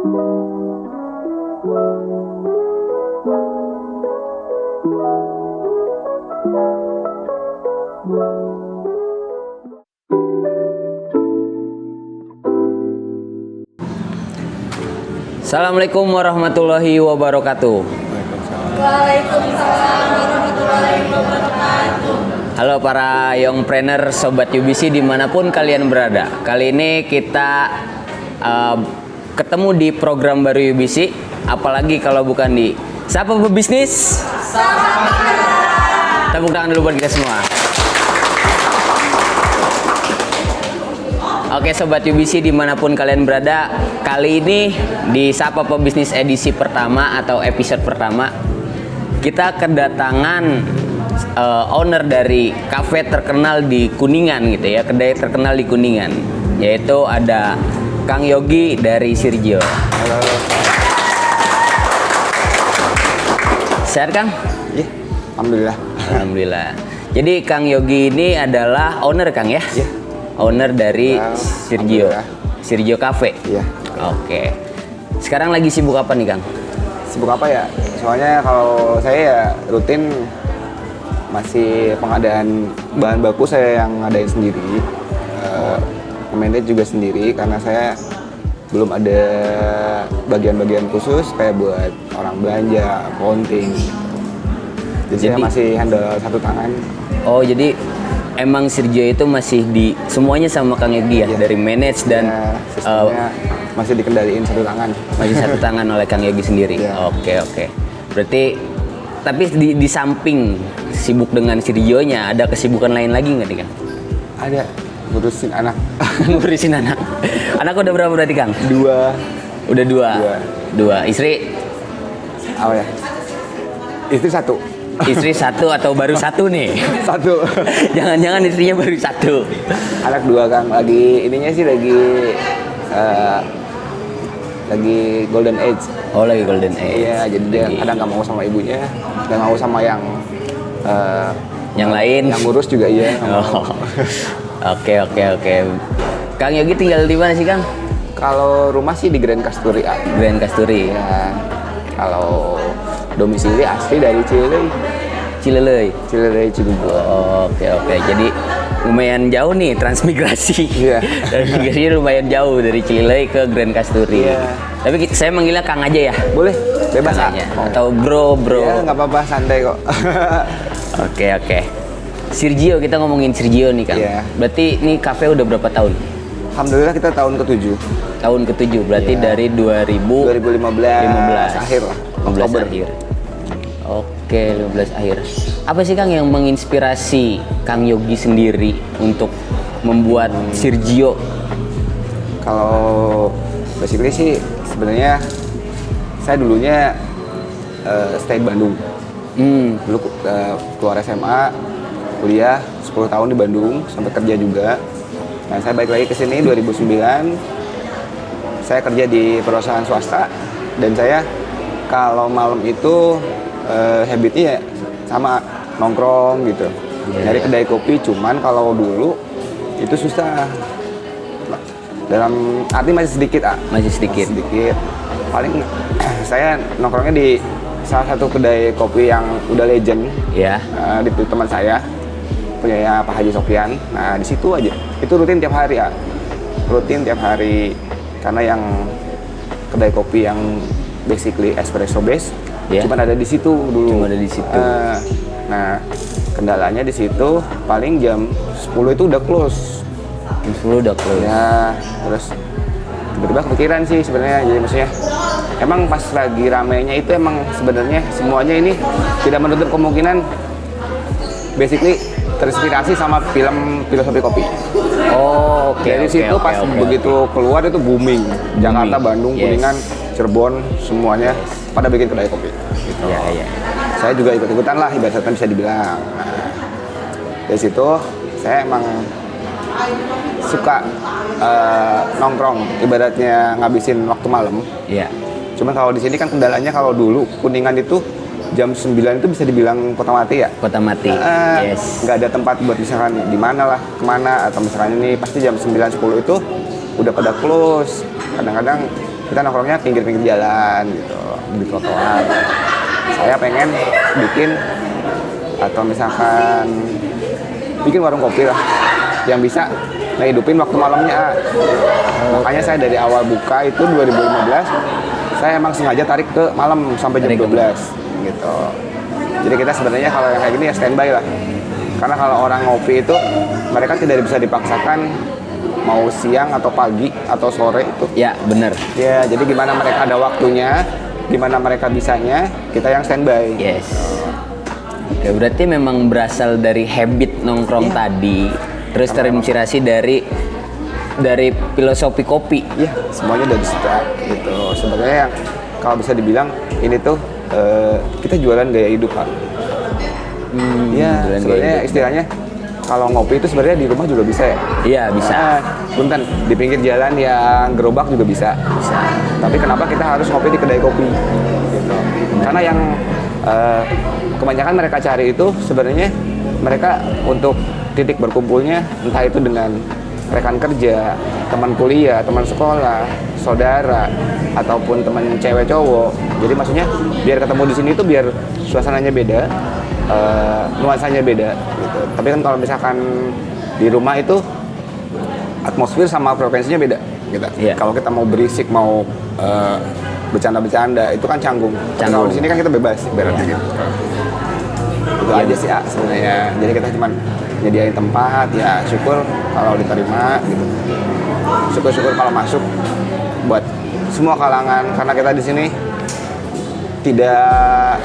Assalamualaikum warahmatullahi wabarakatuh. Waalaikumsalam warahmatullahi wabarakatuh. Halo para youngpreneur sobat UBC dimanapun kalian berada. Kali ini kita ketemu di program baru UBC. Apalagi kalau bukan di Sapa Pebisnis. Tepuk tangan dulu buat kita semua. Oke sobat UBC dimanapun kalian berada, kali ini di Sapa Pebisnis edisi pertama atau episode pertama kita kedatangan owner dari kafe terkenal di Kuningan gitu ya, kedai terkenal di Kuningan, yaitu ada Kang Yogi dari Sirgio. Halo. Sehat Kang? Iya, alhamdulillah. Alhamdulillah. Jadi Kang Yogi ini adalah owner Kang ya? Iya. Owner dari Ya, Sirgio, Sirgio Cafe. Iya. Oke. Sekarang lagi sibuk apa nih Kang? Sibuk apa ya? Soalnya kalau saya ya rutin masih pengadaan bahan baku saya yang ngadain sendiri. Manage juga sendiri karena saya belum ada bagian-bagian khusus kayak buat orang belanja, accounting. Jadi saya masih handle satu tangan. Oh, jadi emang Sirgio itu masih di semuanya sama Kang Yogi ya, dari manage dan Ya, sistemnya masih dikendaliin satu tangan. masih satu tangan oleh Kang Yogi sendiri. Ya. Oke. Berarti tapi di samping sibuk dengan Sirgionya, ada kesibukan lain lagi nggak nih Kang? Ada ngurusin anak. Ngurusin anak. Anak udah berapa berarti Kang? Dua. Udah dua. Istri? Apa ya? Istri satu. Istri satu atau baru satu nih? Satu. Jangan-jangan istrinya baru satu. Anak dua Kang, lagi ininya sih lagi golden age. Oh, lagi golden age. Iya, jadi dia kadang nggak mau sama ibunya, nggak mau sama yang lain. yang ngurus juga iya. Nggak mau. Oh. Oke. Kang Yogi tinggal di mana sih Kang? Kalau rumah sih di Grand Kasturi. Grand Kasturi. Ya, kalau domisili asli dari Cilelei. Cibubur. Oh, oke. Jadi lumayan jauh nih transmigrasi. Iya. Transmigrasinya lumayan jauh dari Cilelei ke Grand Kasturi. Iya. Tapi saya manggilnya Kang aja ya. Boleh, bebas Kang Kak. aja. Atau bro. Ya, nggak apa-apa, santai kok. Oke. Sirgio, kita ngomongin Sirgio nih Kang. Iya. Berarti ini kafe udah berapa tahun? Alhamdulillah kita tahun ke-7. Tahun ke-7, berarti Iya. dari 2015 akhir lah. 15 Oktober. akhir. Oke, 15 akhir. Apa sih Kang yang menginspirasi Kang Yogi sendiri untuk membuat Sirgio? Kalau basically sih sebenarnya saya dulunya stay di Bandung. Dulu keluar SMA, kuliah 10 tahun di Bandung, sampai kerja juga. Nah, saya balik lagi ke sini 2009. Saya kerja di perusahaan swasta dan saya kalau malam itu habitnya ya sama nongkrong gitu. Nyari kedai kopi, cuman kalau dulu itu susah. Dalam arti masih sedikit, Masih sedikit. Paling saya nongkrongnya di salah satu kedai kopi yang udah legend. Ya. Di teman saya punya Pak Haji Sofyan. Nah, di situ aja. Itu rutin tiap hari, rutin tiap hari karena yang kedai kopi yang basically espresso base cuma ada di situ dulu. Cuma ada di situ. Nah, kendalanya di situ paling jam 10 itu udah close. Jam 10 udah close. Ya, terus tiba-tiba kepikiran sih sebenarnya. Jadi maksudnya emang pas lagi ramainya itu emang sebenarnya semuanya ini tidak menutup kemungkinan basically terinspirasi sama film Filosofi Kopi. Oh, oke. Dari situ pas begitu keluar itu booming. Jakarta, Bandung, Yes. Kuningan, Cirebon, semuanya pada bikin kedai kopi. Gitu. Iya. Saya juga ikut-ikutan lah, ibaratnya bisa dibilang. Nah, dari situ saya emang suka nongkrong, ibaratnya ngabisin waktu malam. Iya. Cuman kalau di sini kan kendalanya kalau dulu Kuningan itu jam 9 itu bisa dibilang kota mati ya. Kota mati. Yes. Nggak ada tempat buat misalkan di mana lah, kemana, atau misalkan ini pasti jam 9-10 itu udah pada close. Kadang-kadang kita nongkrongnya pinggir-pinggir jalan gitu, di trotoar. Saya pengen bikin atau misalkan bikin warung kopi lah yang bisa ngehidupin waktu malamnya. Makanya saya dari awal buka itu 2015, saya emang sengaja tarik ke malam sampai jam 12 gitu. Jadi kita sebenarnya kalau yang kayak gini ya standby lah. Karena kalau orang ngopi itu mereka tidak bisa dipaksakan mau siang atau pagi atau sore itu. Ya, bener. Ya, jadi gimana mereka ada waktunya, gimana mereka bisanya, kita yang standby. Yes. Oke, berarti memang berasal dari habit nongkrong tadi, terus terinspirasi dari filosofi kopi. Iya, semuanya dari situ gitu. Sebenarnya yang kalau bisa dibilang ini tuh kita jualan gaya hidup, Pak. Iya, sebenarnya istilahnya kalau ngopi itu sebenarnya di rumah juga bisa ya. Iya, bisa. Punten, di pinggir jalan yang gerobak juga bisa. Bisa. Tapi kenapa kita harus ngopi di kedai kopi? Gitu. Karena yang kebanyakan mereka cari itu sebenarnya mereka untuk titik berkumpulnya entah itu dengan rekan kerja, teman kuliah, teman sekolah, saudara, ataupun teman cewek cowok. Jadi maksudnya biar ketemu di sini tuh biar suasananya beda, nuansanya beda gitu. Tapi kan kalau misalkan di rumah itu atmosfer sama frekuensinya beda gitu. Iya. Kalau kita mau berisik, mau bercanda-bercanda itu kan canggung. Kalau di sini kan kita bebas ibaratnya gitu. Itu aja sih sebenarnya. Jadi kita cuma nyediain tempat, ya syukur kalau diterima gitu. Syukur-syukur kalau masuk buat semua kalangan, karena kita di sini tidak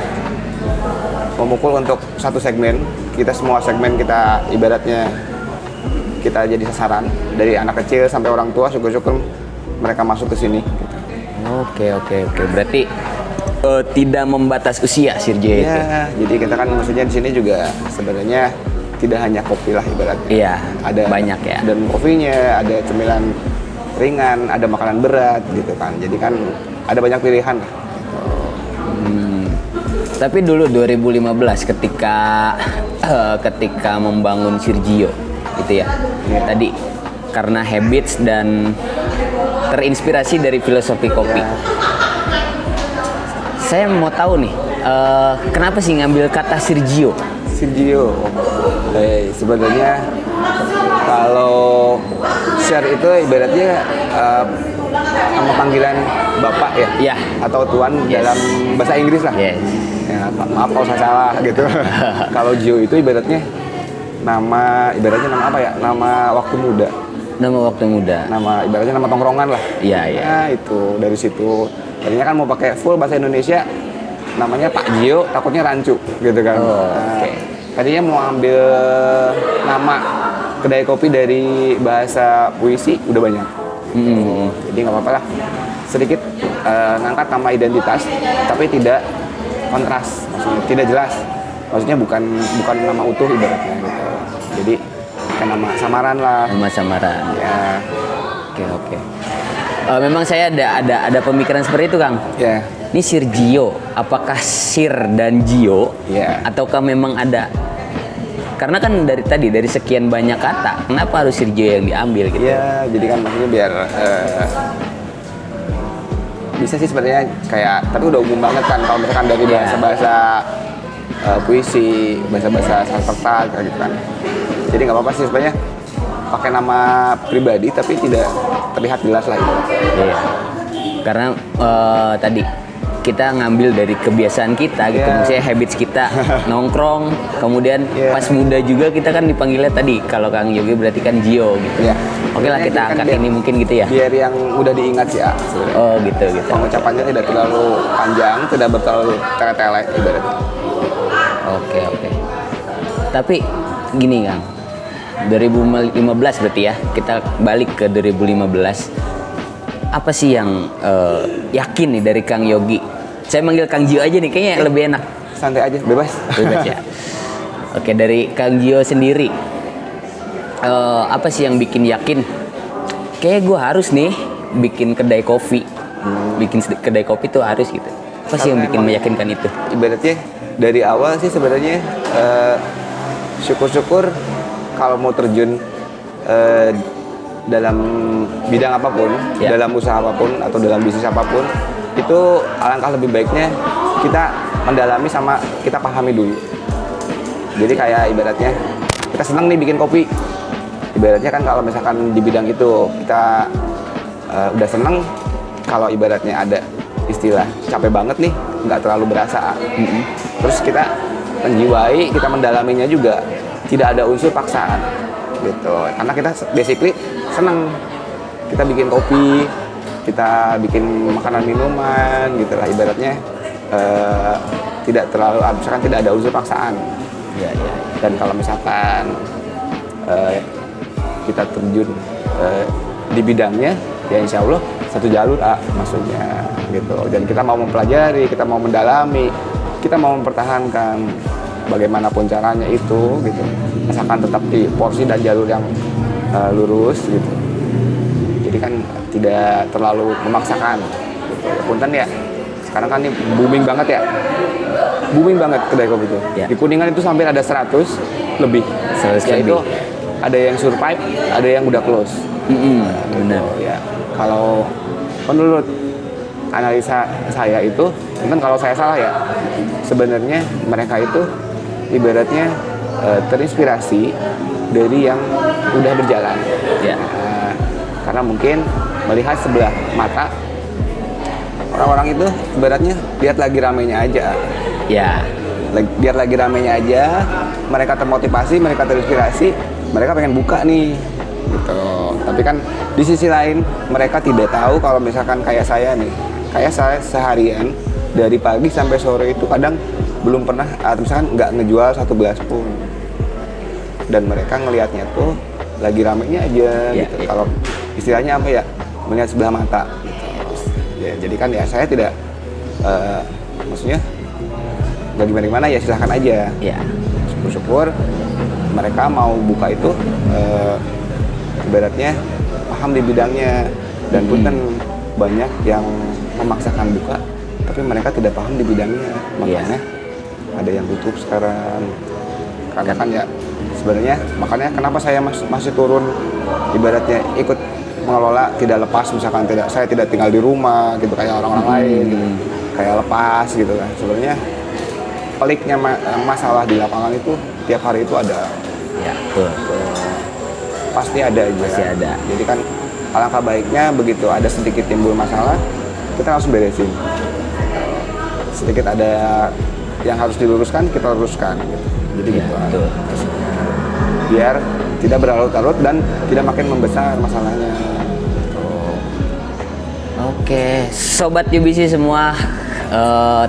memukul untuk satu segmen. Kita semua segmen kita ibaratnya kita jadi sasaran dari anak kecil sampai orang tua. Syukur-syukur mereka masuk ke sini gitu. Oke. Berarti tidak membatas usia Sirjo itu. Ya, jadi kita kan maksudnya di sini juga sebenarnya tidak hanya kopi lah ibaratnya. Iya, ada banyak ya. Dan kopinya, ada cemilan ringan, ada makanan berat gitu kan. Jadi kan ada banyak pilihan lah. Tapi dulu 2015 ketika membangun Sirjo itu ya. Iya. Tadi karena habits dan terinspirasi dari filosofi kopi. Saya mau tahu nih, kenapa sih ngambil kata Sirjo? Sirjo, sebenarnya kalau share itu ibaratnya sama panggilan bapak ya, Iya. atau tuan dalam bahasa Inggris lah. Yes. Ya, maaf kalau saya salah gitu. Kalau Gio itu ibaratnya nama apa ya? Nama waktu muda. Nama waktu muda. Nama ibaratnya nama tongkrongan lah. Iya. Nah, itu dari situ. Tadinya kan mau pakai full bahasa Indonesia, namanya Pak Gio, takutnya rancu gitu kan. Oke. Tadinya mau ambil nama kedai kopi dari bahasa puisi, udah banyak. Jadi nggak apa-apa lah. Sedikit ngangkat nama identitas, tapi tidak kontras, maksudnya tidak jelas. Maksudnya bukan nama utuh ibaratnya gitu. Jadi kayak nama samaran lah. Nama samaran. Ya. Oke. Memang saya ada pemikiran seperti itu, Kang. Ya. Ini Sirjo, apakah Sir dan Gio? Iya. Ataukah memang ada? Karena kan dari sekian banyak kata, kenapa harus Sirjo yang diambil gitu? Iya, jadi kan maksudnya biar bisa sih sebenarnya kayak, tapi udah umum banget kan kalau misalkan dari bahasa-bahasa puisi, bahasa-bahasa Sanskerta kayak gitu kan. Jadi nggak apa-apa sih sebenarnya pakai nama pribadi tapi tidak terlihat jelas lah itu. Iya. Karena tadi kita ngambil dari kebiasaan kita gitu, misalnya habits kita nongkrong, kemudian pas muda juga kita kan dipanggilnya tadi kalau Kang Yogi berarti kan Gio gitu. Iya. Oke lah kita angkat ini mungkin gitu ya. Biar yang mudah diingat sih ya sebenarnya. Oh gitu. Pengucapannya tidak terlalu panjang, tidak terlalu tele-tele ibaratnya. Oke. Tapi gini Kang, 2015 berarti ya, kita balik ke 2015. Apa sih yang yakin nih dari Kang Yogi? Saya manggil Kang Gio aja nih, kayaknya lebih enak. Santai aja, bebas. Bebas ya. Oke, dari Kang Gio sendiri, apa sih yang bikin yakin? Kayaknya gue harus nih bikin kedai kopi. Bikin kedai kopi tuh harus gitu. Apa sih yang bikin meyakinkan itu? Ibaratnya dari awal sih sebenarnya syukur-syukur kalau mau terjun dalam bidang apapun, Ya. dalam usaha apapun atau dalam bisnis apapun, itu alangkah lebih baiknya kita mendalami sama kita pahami dulu. Jadi kayak ibaratnya kita seneng nih bikin kopi. Ibaratnya kan kalau misalkan di bidang itu kita udah seneng, kalau ibaratnya ada istilah capek banget nih, nggak terlalu berasa. Terus kita menjiwai, kita mendalaminya juga, tidak ada unsur paksaan gitu. Karena kita basically seneng, kita bikin kopi, kita bikin makanan minuman gitu lah ibaratnya, tidak terlalu, misalkan tidak ada unsur paksaan. Ya, ya. Dan kalau misalkan kita terjun di bidangnya, ya insya Allah satu jalur maksudnya gitu. Dan kita mau mempelajari, kita mau mendalami, kita mau mempertahankan bagaimanapun caranya itu gitu, asalkan tetap di porsi dan jalur yang lurus gitu. Jadi kan tidak terlalu memaksakan gitu. Punten ya, sekarang kan ini booming banget ya, booming banget kedai kopi itu. Ya. Di Kuningan itu sampai ada 100 lebih. 100 Yaitu lebih. ada yang survive, ada yang udah close. Benar. Ya, kalau menurut analisa saya itu, mungkin kalau saya salah ya, sebenarnya mereka itu ibaratnya terinspirasi dari yang udah berjalan. Ya. Karena mungkin melihat sebelah mata orang-orang itu ibaratnya lihat lagi ramenya aja. Ya. Lihat lagi ramenya aja, mereka termotivasi, mereka terinspirasi, mereka pengen buka nih gitu. Tapi kan di sisi lain mereka tidak tahu kalau misalkan kayak saya nih, kayak saya seharian dari pagi sampai sore itu kadang belum pernah atau misalkan nggak ngejual satu gelas pun, dan mereka ngelihatnya tuh lagi ramenya aja Ya, gitu. ya. Kalau istilahnya apa ya, melihat sebelah mata gitu. Ya, jadi kan ya saya tidak maksudnya nggak gimana-gimana, ya silahkan aja. Ya. Syukur-syukur mereka mau buka itu ibaratnya paham di bidangnya, dan pun kan banyak yang memaksakan buka tapi mereka tidak paham di bidangnya, makanya ada yang tutup sekarang. Karena kan ya sebenarnya makanya kenapa saya masih turun ibaratnya ikut mengelola, tidak lepas misalkan saya tidak tinggal di rumah gitu kayak orang-orang lain gitu. Kayak lepas gitu kan. Sebenarnya peliknya masalah di lapangan itu tiap hari itu ada. Ya, betul. Pasti ada aja. Pasti ada. Jadi kan alangkah baiknya begitu ada sedikit timbul masalah, kita langsung beresin. Sedikit ada yang harus diluruskan, kita luruskan gitu. Jadi Ya, gitu. betul. Biar tidak berlarut-larut dan tidak makin membesar masalahnya. Oke, sobat UBC semua,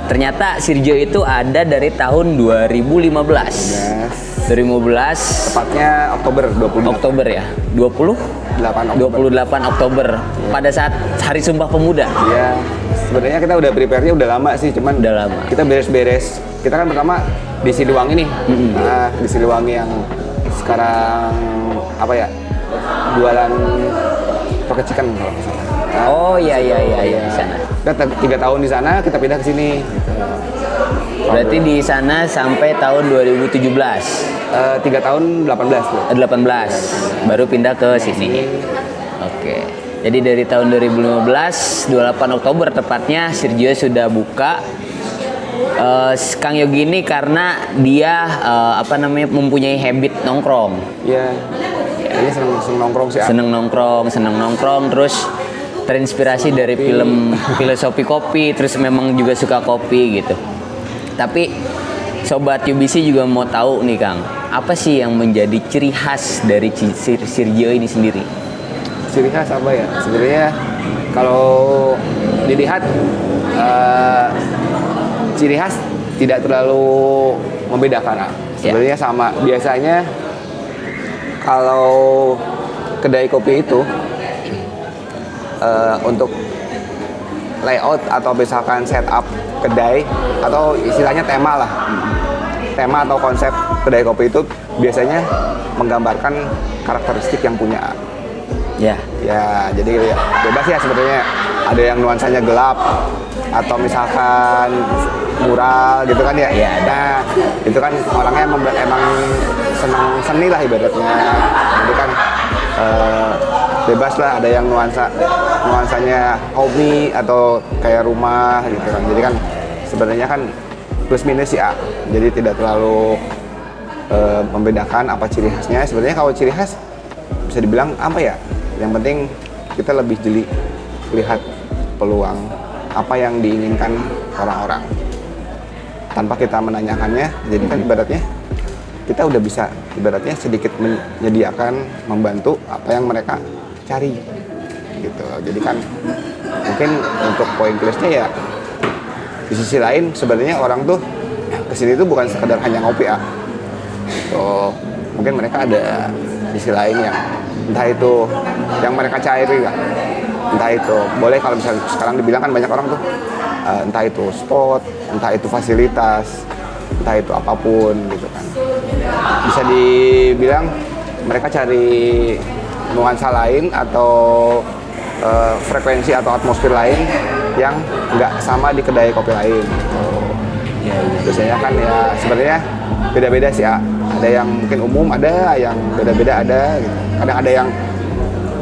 ternyata Sirjo itu ada dari tahun 2015. Yes. 2015 Tepatnya Oktober 28 Oktober ya. 20 Oktober. 28 Oktober pada saat Hari Sumpah Pemuda. Ya, sebenarnya kita udah prepare-nya udah lama sih, cuman Udah lama. kita beres-beres. Kita kan pertama di Siliwangi nih. Nah, di Siliwangi yang sekarang apa ya? Jualan pocket chicken kalau nggak salah. Nah, Oh iya di sana. kita 3 tahun di sana, kita pindah ke sini. Berarti di sana sampai tahun 2017. 3 tahun 18 tuh. 18 baru pindah ke sini. Oke. Jadi dari tahun 2015 28 Oktober tepatnya Sirjo sudah buka. Kang Yogi ini karena dia mempunyai habit nongkrong. Iya. Kayaknya seneng nongkrong sih. Seneng nongkrong terus terinspirasi dari film filosofi kopi, terus memang juga suka kopi gitu. Tapi sobat UBC juga mau tahu nih Kang, apa sih yang menjadi ciri khas dari Sirjo ini sendiri? Ciri khas apa ya? Sebenarnya kalau dilihat ciri khas tidak terlalu membedakan. Sebenarnya sama. Biasanya kalau kedai kopi itu untuk layout atau misalkan setup kedai atau istilahnya tema lah, tema atau konsep kedai kopi itu biasanya menggambarkan karakteristik yang punya. Ya. Ya, jadi ya, bebas ya sebenarnya. Ada yang nuansanya gelap atau misalkan mural gitu kan ya. Iya, ada. Nah, itu kan orangnya emang senang seni lah ibaratnya. Jadi kan bebas lah, ada yang nuansanya hobi atau kayak rumah gitu kan. Jadi kan sebenarnya kan plus minus ya, jadi tidak terlalu membedakan apa ciri khasnya. Sebenarnya kalau ciri khas bisa dibilang apa ya, yang penting kita lebih jeli lihat peluang apa yang diinginkan orang-orang tanpa kita menanyakannya. Jadi kan ibaratnya kita udah bisa ibaratnya sedikit menyediakan, membantu apa yang mereka cari gitu. Jadi kan mungkin untuk poin plusnya ya di sisi lain sebenarnya orang tuh kesini tuh bukan sekedar hanya ngopi ya. So, mungkin mereka ada sisi lain yang entah itu yang mereka cari lah, entah itu boleh kalau misalnya sekarang dibilang kan banyak orang tuh entah itu spot, entah itu fasilitas, entah itu apapun gitu kan. Bisa dibilang mereka cari nuansa lain atau frekuensi atau atmosfer lain yang nggak sama di kedai kopi lain. Ya, biasanya kan ya sebenarnya beda-beda sih ya. Ada yang mungkin umum, ada yang beda-beda ada. Gitu. Kadang ada yang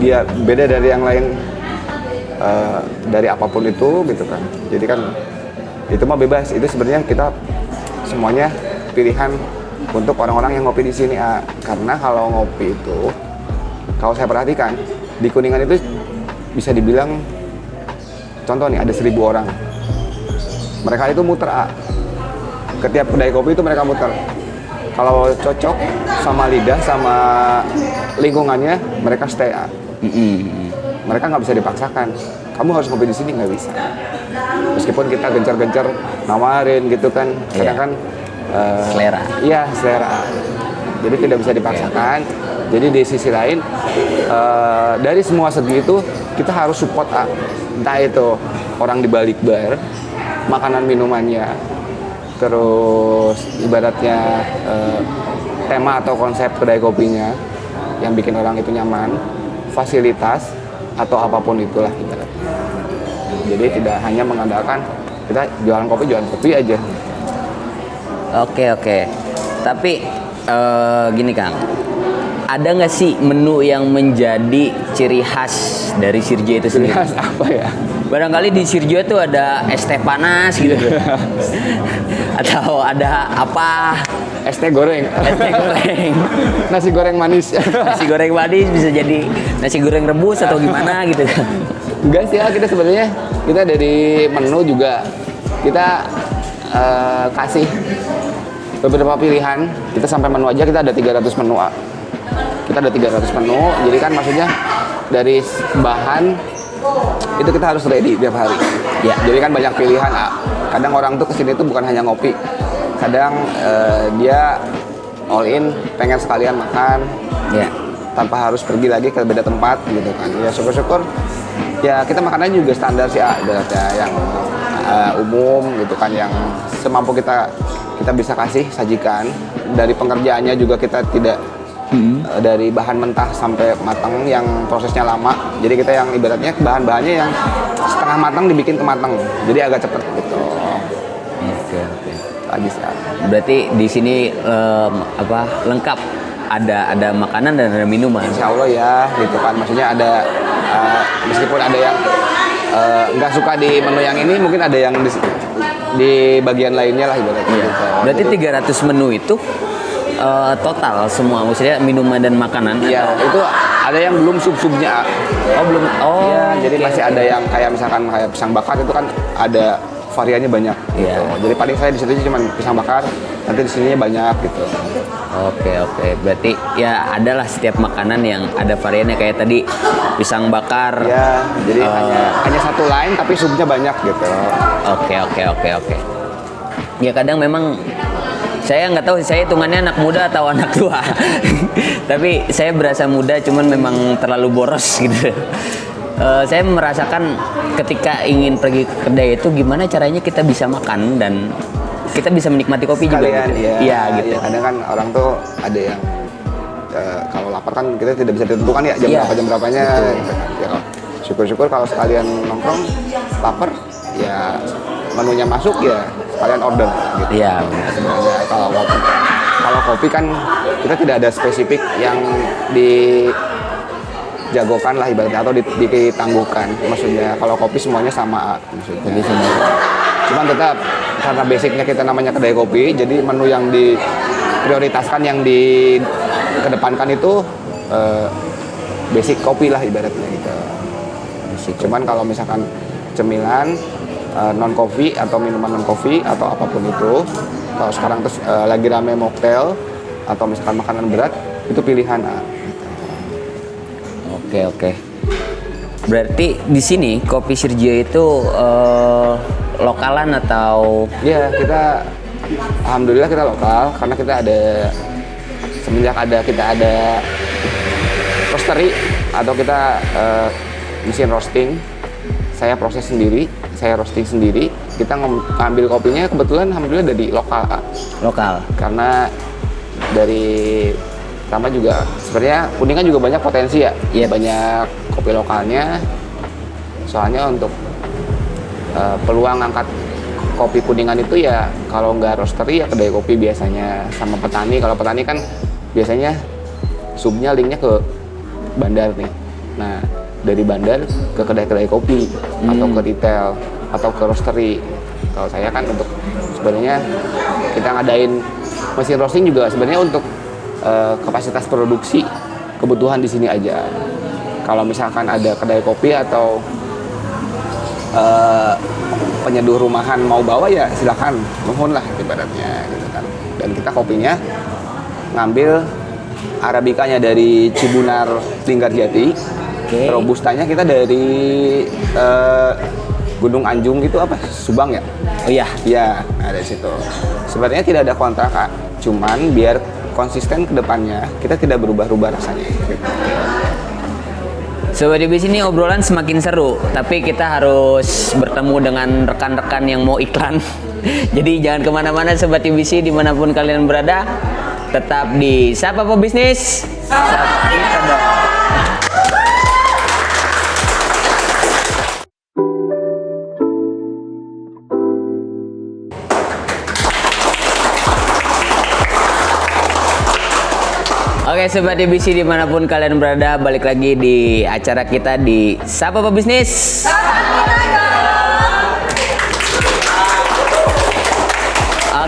dia beda dari yang lain dari apapun itu gitu kan. Jadi kan itu mah bebas. Itu sebenarnya kita semuanya pilihan untuk orang-orang yang ngopi di sini ya. Karena kalau ngopi itu, kalau saya perhatikan di Kuningan itu bisa dibilang contoh nih ada 1.000 orang. Mereka itu muter A. Ketiap kedai kopi itu mereka muter. Kalau cocok sama lidah sama lingkungannya, mereka stay A. Mereka nggak bisa dipaksakan. Kamu harus ngopi di sini, nggak bisa. Meskipun kita gencar-gencar nawarin gitu kan, kadang kan selera. Iya, selera. Jadi tidak bisa dipaksakan. Jadi di sisi lain dari semua segi itu kita harus support A. Entah itu orang di balik bar, makanan minumannya, terus ibaratnya tema atau konsep kedai kopinya yang bikin orang itu nyaman, fasilitas atau apapun itulah ibaratnya. Jadi tidak hanya mengandalkan kita jualan kopi aja. Oke. Tapi gini Kang, ada nggak sih menu yang menjadi ciri khas dari Sirjo itu sendiri? Ciri khas apa ya? Barangkali di Sirjo itu ada es teh panas gitu. Atau ada apa? Es teh goreng. Es teh goreng. Nasi goreng manis. Nasi goreng manis bisa jadi nasi goreng rebus atau gimana gitu. Enggak sih ya, kita sebenarnya kita dari menu juga kita kasih beberapa pilihan. Kita sampai menu aja kita ada 300 menu. Kita ada 300 menu, jadi kan maksudnya dari bahan itu kita harus ready tiap hari. Ya, jadi kan banyak pilihan. Kadang orang tuh kesini tuh bukan hanya ngopi, kadang dia all in, pengen sekalian makan, ya, tanpa harus pergi lagi ke beda tempat gitu kan. Ya syukur-syukur, ya kita makanannya juga standar sih, yang umum gitu kan, yang semampu kita bisa kasih sajikan. Dari pengerjaannya juga kita tidak dari bahan mentah sampai matang yang prosesnya lama. Jadi kita yang ibaratnya bahan-bahannya yang setengah matang dibikin ke matang. Jadi agak cepet gitu. Oke. Lagi sih. Berarti di sini lengkap, ada makanan dan ada minuman. Insya Allah ya, gitu kan. Maksudnya ada meskipun ada yang nggak suka di menu yang ini, mungkin ada yang di bagian lainnya lah ibaratnya. Iya. Gitu. Berarti 300 menu itu total semua, maksudnya minuman dan makanan? Iya, itu ada yang belum sub-subnya. Oh belum. Oh. Ya, jadi masih ada yang kayak misalkan kayak pisang bakar itu kan ada variannya banyak. Iya. Gitu. Jadi paling saya di situ cuma pisang bakar, nanti di sininya banyak gitu. Oke. Berarti ya adalah setiap makanan yang ada variannya, kayak tadi pisang bakar. Ya, jadi hanya satu line tapi subnya banyak gitu. Oke. Ya kadang memang saya nggak tahu, saya hitungannya anak muda atau anak tua. Tapi saya berasa muda, cuman memang terlalu boros gitu. Saya merasakan ketika ingin pergi ke kedai itu gimana caranya kita bisa makan dan kita bisa menikmati kopi sekalian, juga gitu. Iya, gitu. Ya, kadang kan orang tuh ada yang kalau lapar kan kita tidak bisa ditentukan ya jam berapanya. Gitu. Ya, syukur-syukur kalau sekalian nongkrong lapar ya menunya masuk ya sekalian order gitu. Iya. Sebenarnya kalau kopi kan kita tidak ada spesifik yang dijagokan lah ibaratnya atau ditangguhkan. Maksudnya kalau kopi semuanya sama maksudnya. Kopi semua. Cuman tetap karena basicnya kita namanya kedai kopi, jadi menu yang diprioritaskan yang dikedepankan itu basic kopi lah ibaratnya gitu. Cuman kalau misalkan cemilan non coffee atau minuman non coffee atau apapun itu, kalau sekarang terus lagi rame mocktail atau misalkan makanan berat, itu pilihan. Oke. Berarti di sini kopi Sirgio itu lokalan atau? Ya kita alhamdulillah kita lokal karena kita ada semenjak kita ada roastery atau kita mesin roasting. Saya proses sendiri, saya roasting sendiri. Kita ngambil kopinya kebetulan alhamdulillah dari lokal. Karena dari pertama juga sebenarnya Kuningan juga banyak potensi ya. Iya. Banyak kopi lokalnya. Soalnya untuk peluang angkat kopi Kuningan itu ya kalau nggak roastery ya kedai kopi biasanya sama petani. Kalau petani kan biasanya subnya linknya ke bandar nih. Nah dari bandar ke kedai-kedai kopi atau ke retail atau ke roastery. Kalau saya kan untuk sebenarnya kita ngadain mesin roasting juga sebenarnya untuk kapasitas produksi kebutuhan di sini aja. Kalau misalkan ada kedai kopi atau penyeduh rumahan mau bawa ya silakan, mohon lah ibaratnya gitu kan. Dan kita kopinya ngambil arabikanya dari Cibunar Linggarjati. Robustanya kita dari Gunung Anjung gitu apa? Subang ya? Oh iya. Iya, ada di situ. Sebenarnya tidak ada kontrak, Kak. Cuman biar konsisten ke depannya, kita tidak berubah-ubah rasanya. Sobat DBC ini obrolan semakin seru, tapi kita harus bertemu dengan rekan-rekan yang mau iklan. Jadi jangan kemana-mana Sobat DBC dimanapun kalian berada, tetap di Sapa Pebisnis. Sapa kita dong. Oke Sobat DBC dimanapun kalian berada, balik lagi di acara kita di Sapa Pebisnis.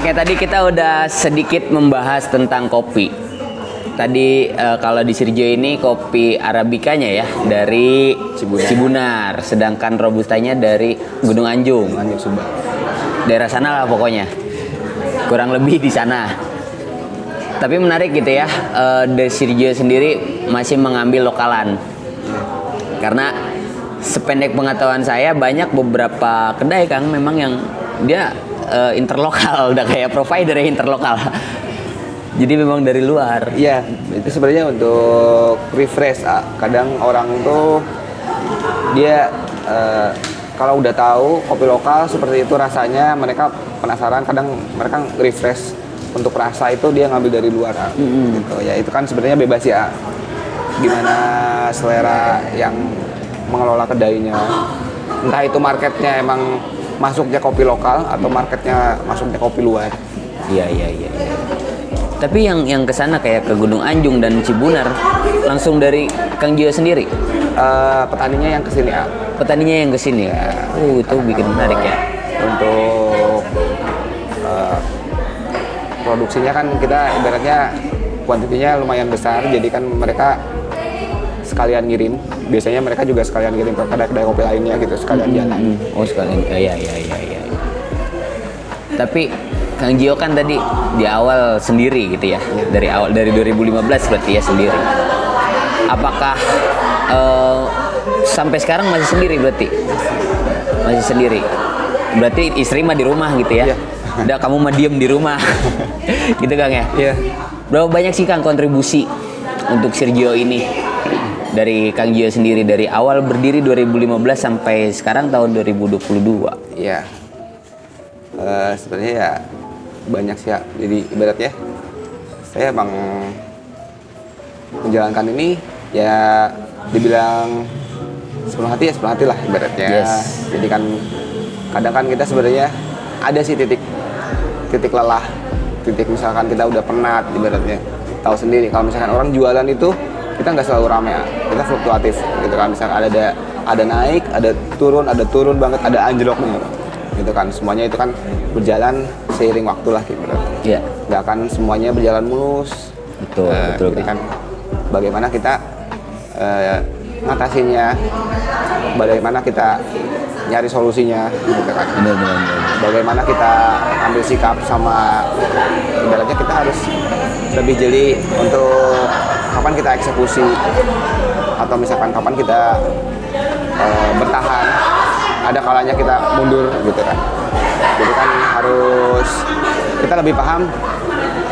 Oke, tadi kita udah sedikit membahas tentang kopi. Tadi kalau di Sirgio ini kopi arabikanya ya dari Cibunar, sedangkan robustanya dari Gunung Anjung. Subang. Daerah sana lah pokoknya. Kurang lebih di sana. Tapi menarik gitu ya, dari Sirgio sendiri masih mengambil lokalan. Karena sependek pengetahuan saya banyak beberapa kedai Kang memang yang dia interlokal, udah kayak provider ya interlokal. Jadi memang dari luar. Iya, itu sebenarnya untuk refresh. Kadang orang tuh dia kalau udah tahu kopi lokal seperti itu rasanya, mereka penasaran. Kadang mereka refresh untuk rasa itu dia ngambil dari luar. Gitu. Ya itu kan sebenarnya bebas ya. Gimana selera yang mengelola kedainya. Entah itu marketnya emang masuknya kopi lokal atau marketnya masuknya kopi luar. Iya. Tapi yang kesana kayak ke Gunung Anjung dan Cibunar langsung dari Kang Gio sendiri. Petaninya yang kesini ya. Petaninya yang kesini ya. Itu bikin menarik ya. Untuk produksinya kan kita ibaratnya kuantitinya lumayan besar, jadi kan mereka sekalian ngirim. Biasanya mereka juga sekalian ngirim ke kedai-kedai kopi lainnya gitu, sekalian jalan. Oh sekalian, iya. Tapi Kang Gio kan tadi di awal sendiri gitu ya, dari 2015 berarti ya sendiri. Apakah sampai sekarang masih sendiri berarti? Masih sendiri. Berarti istri mah di rumah gitu ya? Iya. Udah kamu mah diem di rumah, gitu Kang ya? Iya. Berapa banyak sih Kang kontribusi untuk Sirgio ini? Dari Kang Gio sendiri, dari awal berdiri 2015 sampai sekarang tahun 2022. Iya. Sebenarnya ya banyak sih ya. Jadi ibaratnya saya emang menjalankan ini ya dibilang sepenuh hati lah ibaratnya. Yes. Jadi kan kadang kan kita sebenarnya ada sih titik lelah, titik misalkan kita udah penat ibaratnya. Tahu sendiri kalau misalkan orang jualan itu kita nggak selalu rame ya. kita fluktuatif gitu kan. Misalkan ada naik, ada turun banget, ada anjloknya gitu kan. Semuanya itu kan berjalan seiring waktu lah gitu. Iya. Nggak akan semuanya berjalan mulus. Betul, betul Jadi Kang. kan bagaimana kita ngatasinya, bagaimana kita nyari solusinya gitu kan. Benar. Bagaimana kita ambil sikap, sama ibaratnya kita harus lebih jeli untuk kapan kita eksekusi, atau misalkan kapan kita bertahan, ada kalanya kita mundur gitu kan. Jadi kan harus kita lebih paham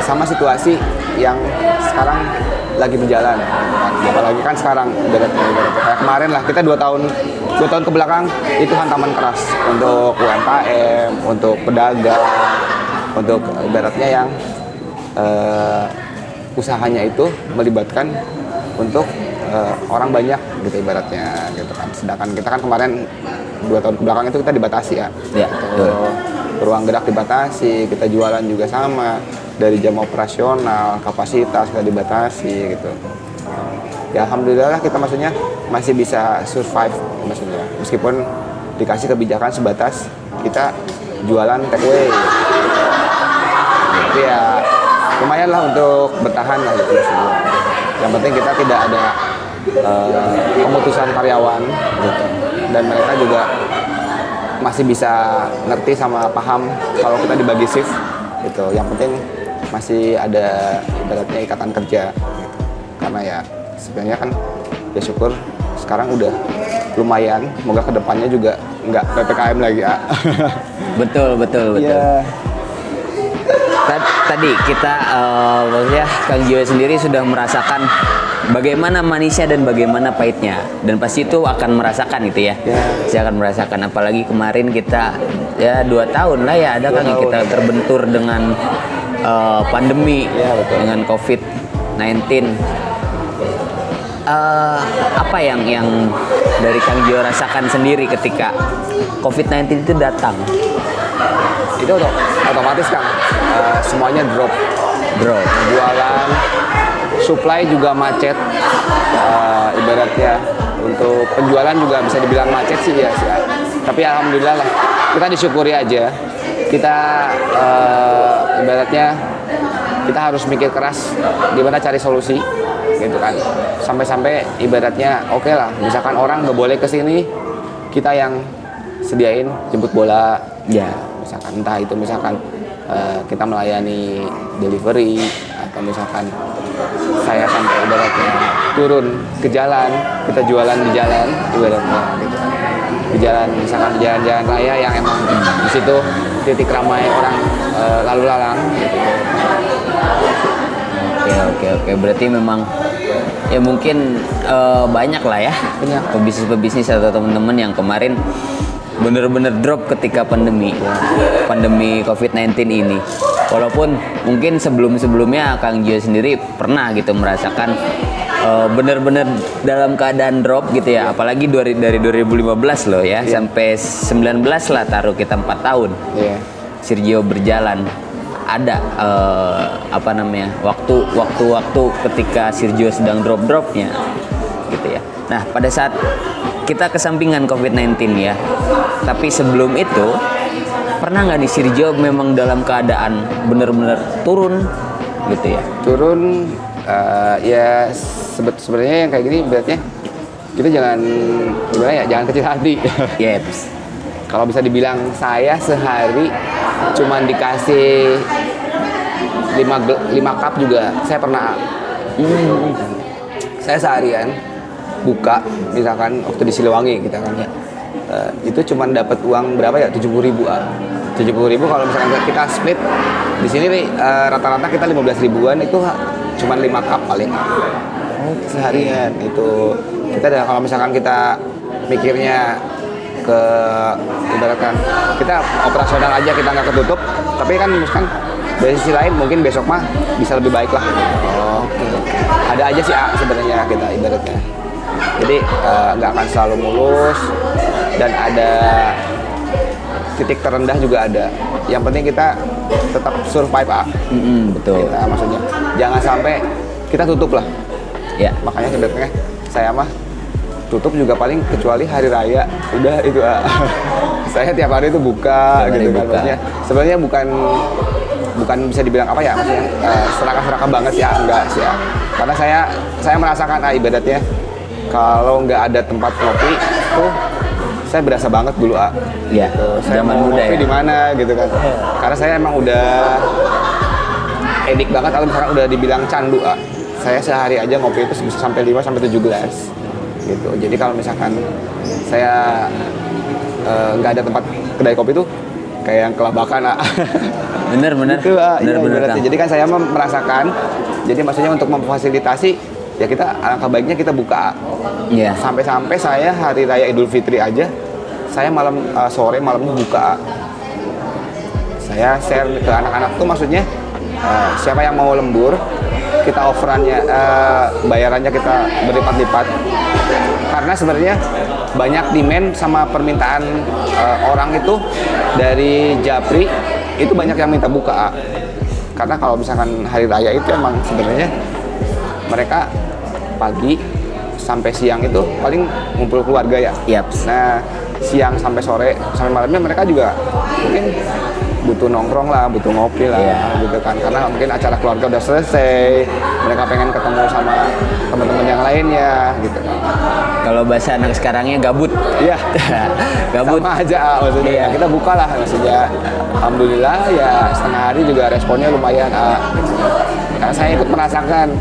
sama situasi yang sekarang lagi berjalan kan. Apalagi kan sekarang kayak kemarin lah, kita 2 tahun ke belakang itu hantaman keras untuk UMKM, untuk pedagang, untuk ibaratnya yang usahanya itu melibatkan untuk orang banyak gitu ibaratnya gitu kan. Sedangkan kita kan kemarin 2 tahun ke belakang itu kita dibatasi ya. Iya, betul. Ruang gerak dibatasi, kita jualan juga sama, dari jam operasional, kapasitas kita dibatasi gitu. Ya alhamdulillah kita maksudnya masih bisa survive maksudnya, meskipun dikasih kebijakan sebatas kita jualan take away. Tapi ya lumayan lah untuk bertahan lah gitu maksudnya. Yang penting kita tidak ada pemutusan karyawan gitu. Dan mereka juga masih bisa ngerti sama paham kalau kita dibagi shift gitu. Yang penting masih ada ibaratnya ikatan kerja gitu. Karena ya sebenarnya kan ya syukur sekarang udah lumayan, semoga kedepannya juga nggak PPKM lagi ya. Betul. Iya. Tadi kita maksudnya Kang Gio sendiri sudah merasakan bagaimana manisnya dan bagaimana pahitnya, dan pasti itu akan merasakan gitu ya. Saya akan merasakan, apalagi kemarin kita ya 2 tahun lah ya ada Kang yang kita terbentur dengan pandemi, dengan COVID-19. Apa yang dari Kang Gio rasakan sendiri ketika COVID-19 itu datang? Itu otomatis kan semuanya drop. Jualan, supply juga macet, ibaratnya untuk penjualan juga bisa dibilang macet sih ya. Tapi alhamdulillah lah, kita disyukuri aja. Kita ibaratnya kita harus mikir keras gimana cari solusi gitu kan. Sampai-sampai ibaratnya oke lah, misalkan orang nggak boleh kesini, kita yang sediain jemput bola ya. Misalkan entah itu kita melayani delivery, atau misalkan saya sampai ibaratnya turun ke jalan, kita jualan di jalan ibaratnya gitu. Di jalan, misalkan di jalan-jalan raya yang emang di situ titik ramai orang lalu lalang gitu. Oke. Berarti memang ya mungkin banyak lah ya pebisnis atau teman-teman yang kemarin bener-bener drop ketika pandemi COVID-19 ini. Walaupun mungkin sebelumnya Kang Gio sendiri pernah gitu merasakan bener-bener dalam keadaan drop gitu ya. Apalagi dari 2015 loh ya, sampai 19 lah, taruh kita 4 tahun. Sirgio berjalan. Ada waktu ketika Sirgio sedang drop-dropnya gitu ya. Nah, pada saat kita kesampingan COVID-19 ya, tapi sebelum itu pernah nggak di Sirgio memang dalam keadaan benar-benar turun gitu ya? Turun ya sebenarnya yang kayak gini berarti kita jangan kecil hati. Yes. Kalau bisa dibilang saya sehari cuman dikasih 5 cup juga saya pernah. Saya seharian buka misalkan waktu di Siliwangi kita kan ya, itu cuman dapat uang berapa ya, 70.000 70.000 kalau misalkan kita split di sini nih, rata-rata kita 15 ribuan, itu cuman 5 cup paling seharian. Itu kita kalau misalkan kita mikirnya ke ibaratkan kita operasional aja, kita nggak ketutup, tapi kan misalkan dari sisi lain mungkin besok mah bisa lebih baik lah. Ada aja sih sebenarnya kita ibaratnya. Jadi nggak akan selalu mulus, dan ada titik terendah juga ada. Yang penting kita tetap survive Betul. Kita maksudnya jangan sampai kita tutup lah. Ya. Makanya sebenarnya saya mah tutup juga paling kecuali hari raya, udah itu saya tiap hari itu buka Tiap hari gitu kan. buka. Maksudnya sebenarnya bukan bisa dibilang apa ya, maksudnya serakah-serakah banget sih ya, enggak sih ya. Karena saya merasakan ibadatnya kalau nggak ada tempat kopi tuh saya berasa banget dulu Iya, gitu. Saya zaman mau muda ngopi ya. di mana gitu kan. Karena saya emang udah edik banget, atau misalkan udah dibilang candu saya sehari aja ngopi itu bisa sampai 5 sampai 7 gelas gitu. Jadi kalau misalkan saya nggak ada tempat kedai kopi tuh kayak yang kelabakan Bener gitu, iya, bener ibaratnya. Kang. Jadi kan saya merasakan, jadi maksudnya untuk memfasilitasi ya kita alangkah baiknya kita buka. Iya. Sampai-sampai saya hari raya Idul Fitri aja saya sore malamnya buka. Saya share ke anak-anak tuh, maksudnya siapa yang mau lembur kita offerannya, bayarannya kita berlipat-lipat. Karena sebenarnya banyak demand sama permintaan orang itu dari Japri itu banyak yang minta buka. Karena kalau misalkan hari raya itu emang sebenarnya mereka pagi sampai siang itu paling ngumpul keluarga ya. Yaps. Nah, siang sampai sore sampai malamnya mereka juga mungkin butuh nongkrong lah, butuh ngopi lah, gitu kan. Karena mungkin acara keluarga udah selesai, mereka pengen ketemu sama teman-teman yang lainnya, gitu kan. Kalau bahasa anak sekarangnya gabut. Iya, Gabut. sama aja maksudnya. Iya. Ya, kita buka lah maksudnya. Alhamdulillah ya setengah hari juga responnya lumayan. Karena saya ikut merasakan.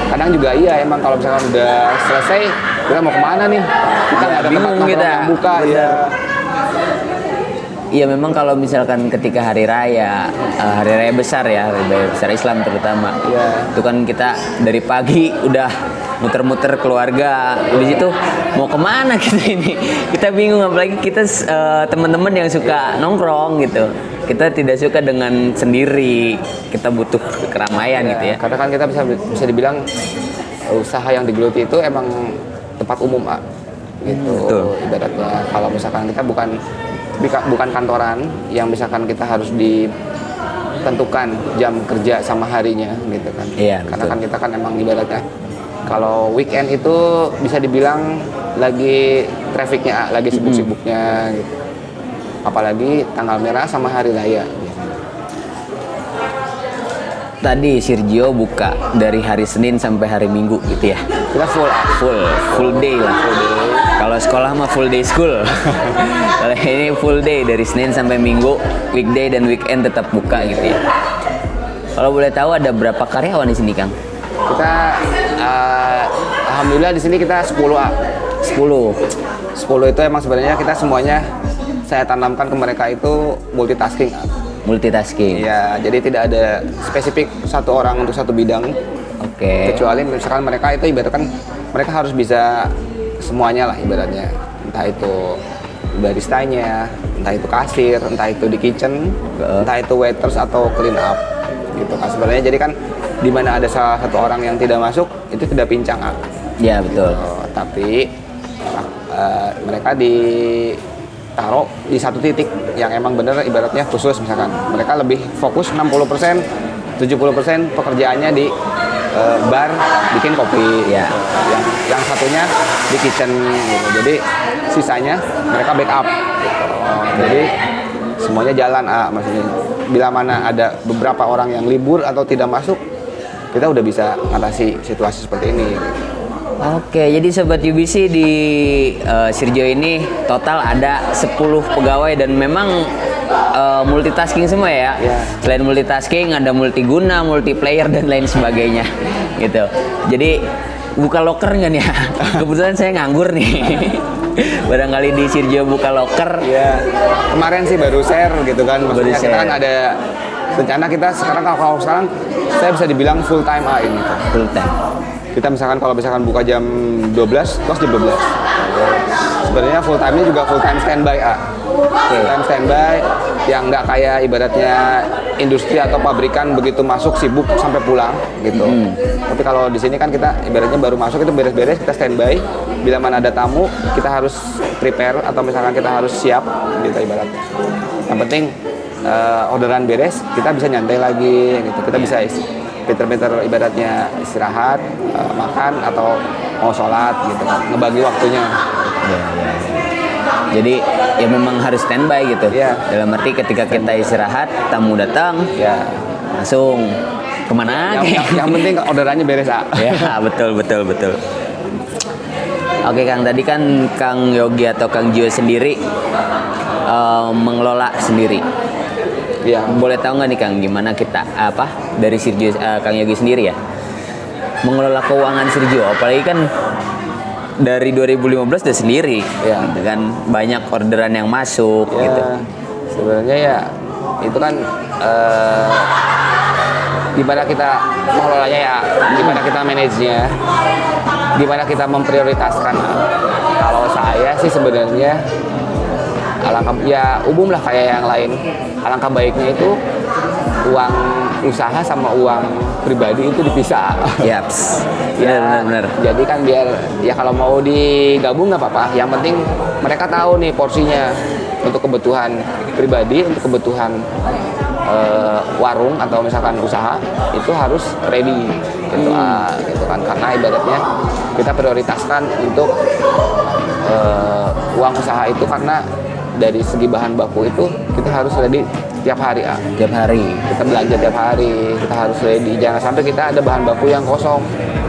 Kadang juga iya emang kalau misalkan udah selesai kita mau kemana nih? Kita nggak ada tempat Bingung nongkrong kita. yang buka Bener. ya. Iya memang kalau misalkan ketika hari raya besar ya, hari raya besar Islam terutama, Iya. itu kan kita dari pagi udah muter-muter keluarga, di situ mau kemana kita ini, kita bingung, apalagi kita teman-teman yang suka nongkrong gitu, kita tidak suka dengan sendiri, kita butuh keramaian gitu ya. Karena kan kita bisa dibilang usaha yang digeluti itu emang tempat umum gitu. Betul. Ibaratnya kalau misalkan kita bukan kantoran yang misalkan kita harus ditentukan jam kerja sama harinya gitu kan. Iya, Karena betul. kan kita kan emang ibaratnya kalau weekend itu bisa dibilang lagi trafficnya, lagi sibuk-sibuknya gitu. Apalagi tanggal merah sama hari raya. Tadi Sergio buka dari hari Senin sampai hari Minggu gitu ya. Kita Full day lah. Kalau sekolah mah full day school. Kalau ini full day dari Senin sampai Minggu, weekday dan weekend tetap buka gitu ya. Kalau boleh tahu ada berapa karyawan di sini, Kang? Kita alhamdulillah di sini kita 10 10 itu emang sebenarnya kita semuanya saya tanamkan ke mereka itu multitasking. Multitasking. Iya, jadi tidak ada spesifik satu orang untuk satu bidang. Oke. Kecuali misalkan mereka itu ibaratkan mereka harus bisa semuanya lah ibaratnya. Entah itu baristanya, entah itu kasir, entah itu di kitchen, entah itu waiters atau clean up. Gitu kan sebenarnya, jadi kan di mana ada salah satu orang yang tidak masuk itu tidak pincang. Ya betul. Tapi mereka ditaruh di satu titik yang emang bener ibaratnya khusus, misalkan mereka lebih fokus 60%, 70% pekerjaannya di bar bikin kopi, Ya. yang satunya di kitchen gitu. Jadi sisanya mereka backup gitu. Jadi semuanya jalan maksudnya bila mana ada beberapa orang yang libur atau tidak masuk, kita udah bisa ngatasi situasi seperti ini gitu. Oke, jadi Sobat UBC di Sergio ini total ada 10 pegawai dan memang multitasking semua ya. Ya. Selain multitasking ada multiguna, multiplayer dan lain sebagainya gitu. Jadi buka loker nggak nih ya? Kebetulan saya nganggur nih. Barangkali di Sergio buka loker. Ya, kemarin sih baru share gitu kan. Maksudnya Baru kita share. kan ada rencana kita sekarang, kalau sekarang saya bisa dibilang full time ini. Full time. Kita misalkan kalau misalkan buka jam 12, close jam 12. Sebenarnya full time-nya juga full time standby Full time standby yang nggak kayak ibaratnya industri atau pabrikan begitu masuk sibuk sampai pulang gitu. Tapi kalau di sini kan kita ibaratnya baru masuk itu beres-beres kita standby. Bila mana ada tamu kita harus prepare atau misalkan kita harus siap gitu ibaratnya. Yang penting orderan beres kita bisa nyantai lagi gitu. Kita bisa pinter-pinter ibaratnya istirahat, makan atau mau sholat gitu kan, ngebagi waktunya. Ya, ya, ya. Jadi ya memang harus standby gitu. Iya. Dalam arti ketika kita istirahat, tamu datang, Ya. langsung kemana? Yang penting orderannya beres, ah. Ya, betul. Oke Kang, tadi kan Kang Yogi atau Kang Gio sendiri mengelola sendiri. Iya. Boleh tahu nggak nih Kang, gimana kita dari Sirjo, Kang Yogi sendiri ya mengelola keuangan Sirjo, apalagi kan dari 2015 udah sendiri, Iya. dengan banyak orderan yang masuk Ya, gitu. sebenarnya ya itu kan gimana kita mengelolanya ya, gimana kita manajenya, gimana kita memprioritaskan. Kalau saya sih sebenarnya alangkah ya umum lah kayak yang lain. Alangkah baiknya itu uang usaha sama uang pribadi itu dipisah. Yaps. Ya, Benar. jadi kan biar ya kalau mau digabung nggak apa-apa. Yang penting mereka tahu nih porsinya untuk kebutuhan pribadi, untuk kebutuhan warung atau misalkan usaha itu harus ready gitu, gitu kan. Karena ibaratnya kita prioritaskan untuk uang usaha itu karena dari segi bahan baku itu kita harus ready tiap hari. Tiap hari. Kita belanja tiap hari, kita harus ready. Jangan sampai kita ada bahan baku yang kosong.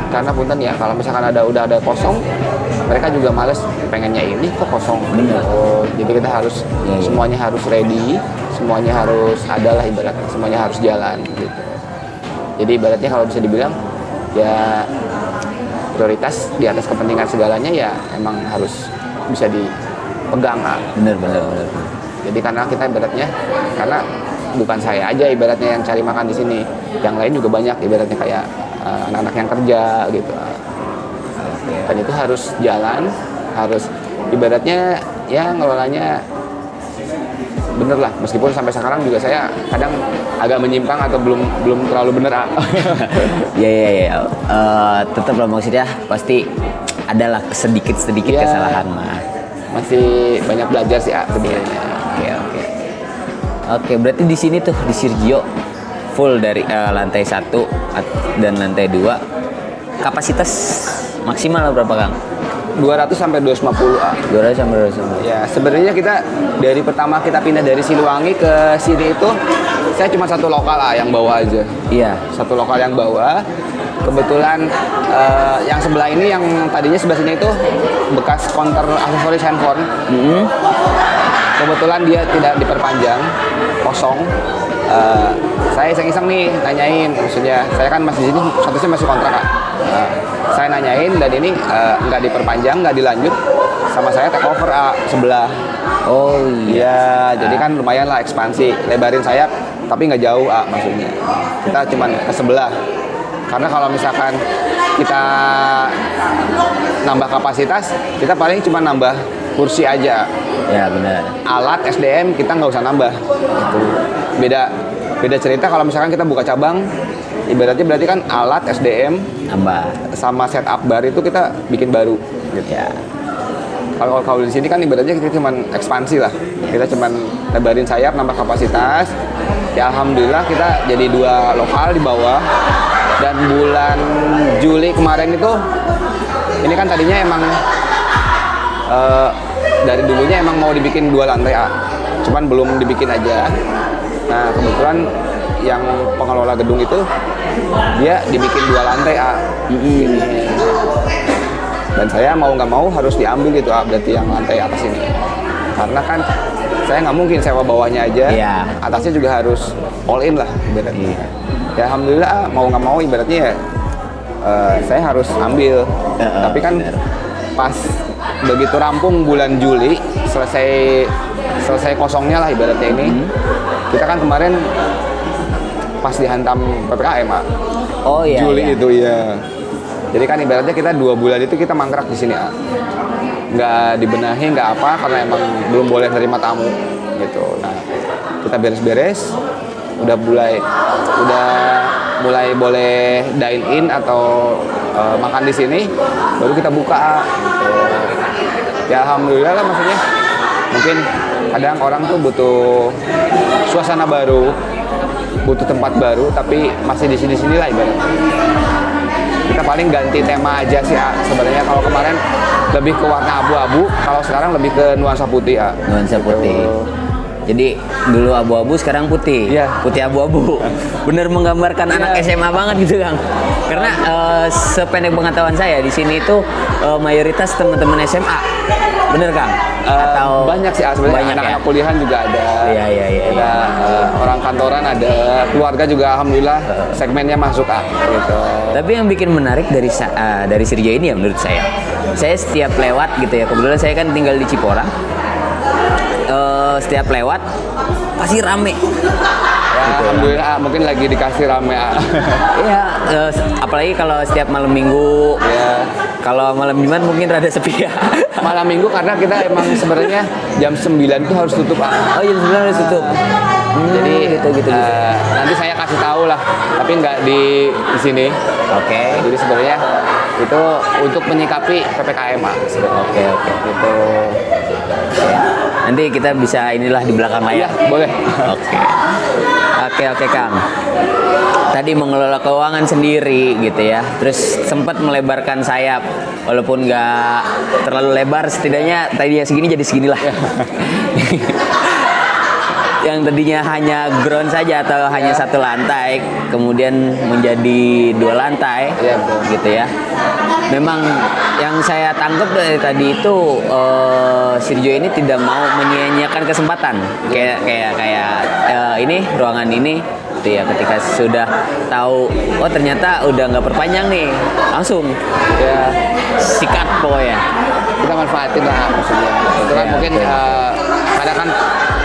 Karena punten ya, kalau misalkan udah ada kosong, mereka juga males pengennya ini kok kosong. Bener. Oh, jadi kita harus Ya. semuanya harus ready, semuanya harus adalah ibaratnya, semuanya harus jalan gitu. Jadi ibaratnya kalau bisa dibilang ya prioritas di atas kepentingan segalanya ya emang harus bisa dipegang. Bener. Jadi karena kita ibaratnya, karena bukan saya aja ibaratnya yang cari makan di sini, yang lain juga banyak ibaratnya kayak anak-anak yang kerja gitu. Dan itu harus jalan, harus ibaratnya ya ngelolanya bener lah. Meskipun sampai sekarang juga saya kadang agak menyimpang atau belum terlalu bener. Ya. Tetap lah, maksudnya pasti adalah sedikit Ya. kesalahan mah. Masih banyak belajar sih sebenarnya. Oke, berarti di sini tuh di Sirjo full dari lantai 1 dan lantai 2. Kapasitas maksimal berapa Kang? 200 sampai 250. 200 sampai 250. Ya, sebenarnya kita dari pertama kita pindah dari Siliwangi ke sini itu saya cuma satu lokal yang bawa aja. Iya. Satu lokal yang bawa. Kebetulan yang sebelah ini, yang tadinya sebelah sini itu bekas counter aksesoris handphone. Kebetulan dia tidak diperpanjang, kosong. Saya iseng-iseng nih nanyain, maksudnya saya kan masih di sini, statusnya masih kontrak, Kak. Saya nanyain dan ini nggak diperpanjang, nggak dilanjut, sama saya take over sebelah. Oh Iya, jadi kan lumayan lah ekspansi, lebarin sayap, tapi nggak jauh maksudnya. Kita cuman ke sebelah. Karena kalau misalkan kita nambah kapasitas, kita paling cuma nambah kursi aja. Ya benar. Alat SDM kita nggak usah nambah. Gitu. Beda cerita kalau misalkan kita buka cabang, ibaratnya berarti kan alat SDM Nambah. sama setup bar itu kita bikin baru. Gitu. Ya. Kalau di sini kan ibaratnya kita cuma ekspansi lah. Kita cuma lebarin sayap, nambah kapasitas. Ya alhamdulillah kita jadi 2 lokal di bawah. Dan bulan Juli kemarin itu, ini kan tadinya emang dari dulunya emang mau dibikin 2 lantai cuman belum dibikin aja. Nah kebetulan yang pengelola gedung itu dia dibikin 2 lantai Gini. Dan saya mau nggak mau harus diambil gitu berarti yang lantai atas ini, karena kan saya nggak mungkin sewa bawahnya aja. Iya. Atasnya juga harus all in lah ibaratnya. Iya. Ya alhamdulillah mau nggak mau ibaratnya ya saya harus ambil. Tapi kan bener. pas begitu rampung bulan Juli, selesai kosongnya lah ibaratnya ini, kita kan kemarin pas dihantam PPKM Oh iya. Juli iya. itu ya. Jadi kan ibaratnya kita 2 bulan itu kita mangkrak di sini nggak dibenahi, nggak apa, karena emang belum boleh nerima tamu gitu. Nah kita beres-beres, udah mulai boleh dine in atau makan di sini, baru kita buka gitu. Ya alhamdulillah lah, maksudnya mungkin kadang orang tuh butuh suasana baru, butuh tempat baru, tapi masih di sini lah ibaratnya. kita paling ganti tema aja sih A. Sebenarnya kalau kemarin lebih ke warna abu-abu, kalau sekarang lebih ke nuansa putih A. Nuansa putih. Jadi dulu abu-abu, sekarang putih. Iya. Putih abu-abu. Bener menggambarkan anak SMA banget gitu, Kang. Karena sependek pengetahuan saya di sini itu mayoritas teman-teman SMA. Bener, Kang? Atau banyak sih sebenarnya, banyak anak-anak ya? kuliahan juga ada. Iya. Ada orang kantoran, ada keluarga juga alhamdulillah segmennya masuk gitu. Tapi yang bikin menarik dari Sirjo ini ya menurut saya setiap lewat gitu ya, kebetulan saya kan tinggal di Ciporang, setiap lewat pasti rame. Ya, alhamdulillah mungkin lagi dikasih rame. Iya, apalagi kalau setiap malam minggu. Ya. Kalau malam Jumat mungkin rada sepi ya. Malam minggu karena kita emang sebenarnya jam 9 itu harus tutup. Oh, jam 9 harus tutup. Jadi gitu. nanti saya kasih tahu lah, tapi nggak di sini. Oke. Jadi sebenarnya itu untuk menyikapi PPKM Oke. gitu. Nanti kita bisa inilah di belakang layar. Iya, boleh. Oke, Kang. Tadi mengelola keuangan sendiri gitu ya. Terus sempat melebarkan sayap, walaupun nggak terlalu lebar, setidaknya tadi yang segini jadi seginilah. Yang tadinya hanya ground saja atau hanya satu lantai, kemudian menjadi 2 lantai, Iya, betul. gitu ya. Memang yang saya tangkap dari tadi itu Sirjo ini tidak mau menyia-nyiakan kesempatan, kayak ini ruangan ini, gitu ya. Ketika sudah tahu, oh ternyata udah nggak perpanjang nih, langsung Ya, sikat pokoknya. kita manfaatin lah maksudnya. Itu kan Ya, mungkin kadang kan